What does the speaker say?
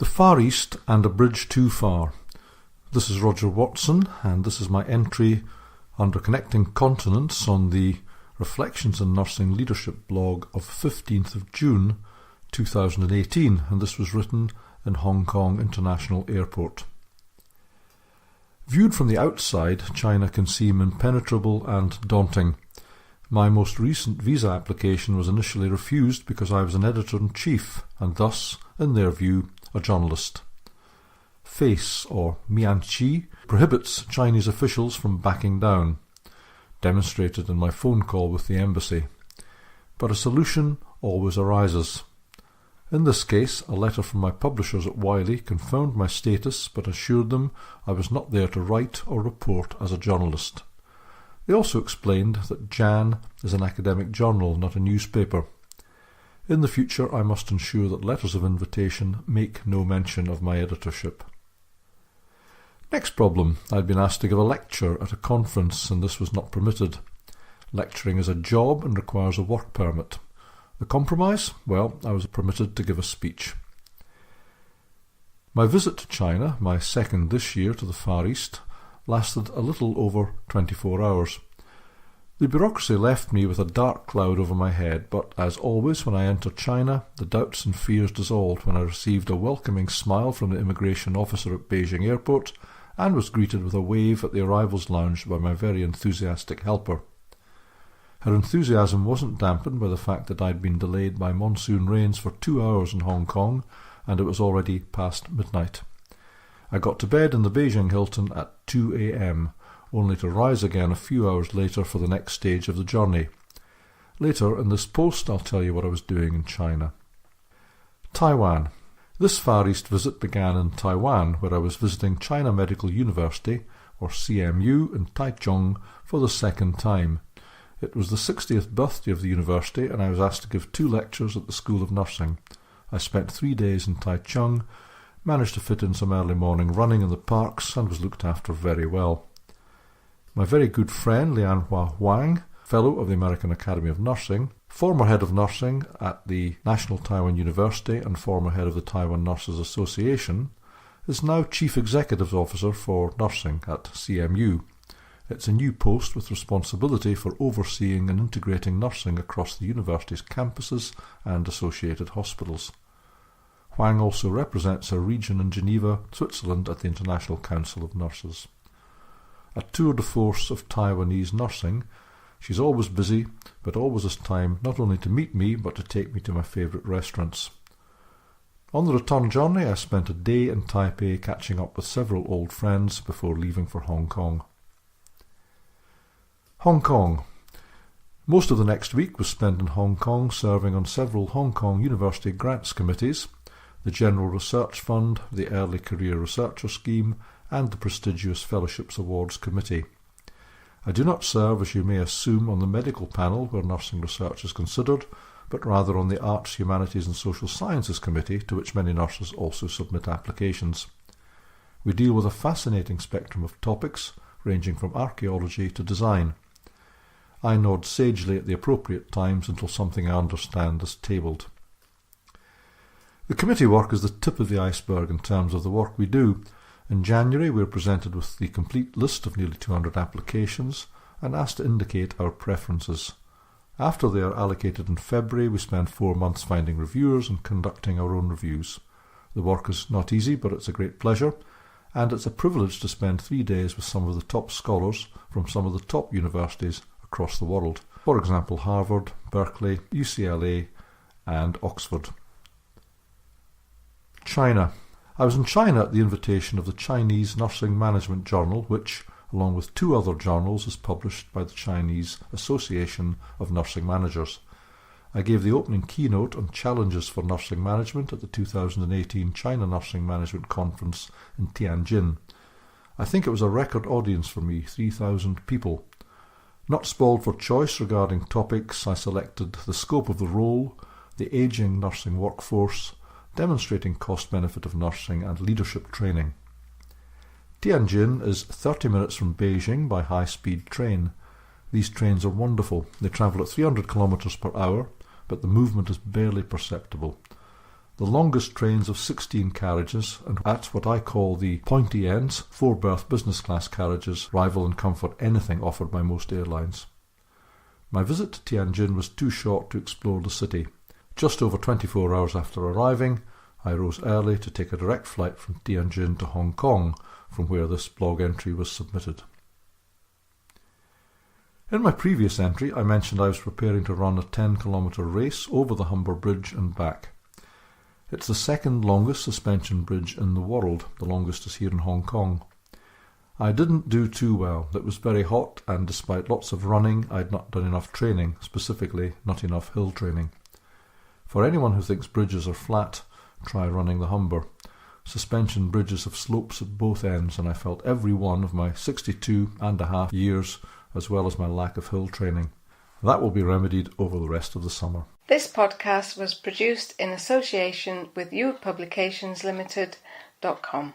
The Far East and a Bridge Too Far. This is Roger Watson, and this is my entry under Connecting Continents on the Reflections in Nursing Leadership blog of 15th of June 2018, and this was written in Hong Kong International Airport. Viewed from the outside, China can seem impenetrable and daunting. My most recent visa application was initially refused because I was an editor-in-chief and thus, in their view, a journalist. FACE, or Mianqi, prohibits Chinese officials from backing down, demonstrated in my phone call with the embassy. But a solution always arises. In this case, a letter from my publishers at Wiley confirmed my status but assured them I was not there to write or report as a journalist. They also explained that Jan is an academic journal, not a newspaper. In the future, I must ensure that letters of invitation make no mention of my editorship. Next problem. I'd been asked to give a lecture at a conference, and this was not permitted. Lecturing is a job and requires a work permit. The compromise? Well, I was permitted to give a speech. My visit to China, my second this year to the Far East, lasted a little over 24 hours. The bureaucracy left me with a dark cloud over my head, but as always when I entered China, the doubts and fears dissolved when I received a welcoming smile from the immigration officer at Beijing Airport and was greeted with a wave at the arrivals lounge by my very enthusiastic helper. Her enthusiasm wasn't dampened by the fact that I'd been delayed by monsoon rains for 2 hours in Hong Kong, and it was already past midnight. I got to bed in the Beijing Hilton at 2 a.m, only to rise again a few hours later for the next stage of the journey. Later in this post I'll tell you what I was doing in China. Taiwan. This Far East visit began in Taiwan, where I was visiting China Medical University, or CMU, in Taichung for the second time. It was the 60th birthday of the university, and I was asked to give 2 lectures at the School of Nursing. I spent 3 days in Taichung, managed to fit in some early morning running in the parks, and was looked after very well. My very good friend Lian Hua Huang, Fellow of the American Academy of Nursing, former head of nursing at the National Taiwan University and former head of the Taiwan Nurses Association, is now Chief Executive Officer for Nursing at CMU. It's a new post with responsibility for overseeing and integrating nursing across the university's campuses and associated hospitals. Huang also represents a region in Geneva, Switzerland at the International Council of Nurses. A tour de force of Taiwanese nursing, she's always busy, but always has time not only to meet me, but to take me to my favourite restaurants. On the return journey, I spent a day in Taipei catching up with several old friends before leaving for Hong Kong. Hong Kong. Most of the next week was spent in Hong Kong serving on several Hong Kong University grants committees, the General Research Fund, the Early Career Researcher Scheme, and the prestigious Fellowships Awards Committee. I do not serve, as you may assume, on the medical panel where nursing research is considered, but rather on the Arts, Humanities and Social Sciences Committee, to which many nurses also submit applications. We deal with a fascinating spectrum of topics, ranging from archaeology to design. I nod sagely at the appropriate times until something I understand is tabled. The committee work is the tip of the iceberg in terms of the work we do. In January we were presented with the complete list of nearly 200 applications and asked to indicate our preferences. After they are allocated in February, we spend 4 months finding reviewers and conducting our own reviews. The work is not easy, but it's a great pleasure, and it's a privilege to spend 3 days with some of the top scholars from some of the top universities across the world. For example, Harvard, Berkeley, UCLA and Oxford. China. I was in China at the invitation of the Chinese Nursing Management Journal, which, along with 2 other journals, is published by the Chinese Association of Nursing Managers. I gave the opening keynote on challenges for nursing management at the 2018 China Nursing Management Conference in Tianjin. I think it was a record audience for me, 3,000 people. Not spoiled for choice regarding topics, I selected the scope of the role, the ageing nursing workforce, demonstrating cost-benefit of nursing and leadership training. Tianjin is 30 minutes from Beijing by high-speed train. These trains are wonderful. They travel at 300 kilometers per hour, but the movement is barely perceptible. The longest trains of 16 carriages, and at what I call the pointy ends, 4-berth business class carriages rival in comfort anything offered by most airlines. My visit to Tianjin was too short to explore the city. Just over 24 hours after arriving, I rose early to take a direct flight from Tianjin to Hong Kong, from where this blog entry was submitted. In my previous entry, I mentioned I was preparing to run a 10-kilometre race over the Humber Bridge and back. It's the second longest suspension bridge in the world. The longest is here in Hong Kong. I didn't do too well. It was very hot, and despite lots of running, I'd not done enough training, specifically not enough hill training. For anyone who thinks bridges are flat, try running the Humber. Suspension bridges have slopes at both ends, and I felt every one of my 62.5 years, as well as my lack of hill training. That will be remedied over the rest of the summer. This podcast was produced in association with youpublicationslimited.com.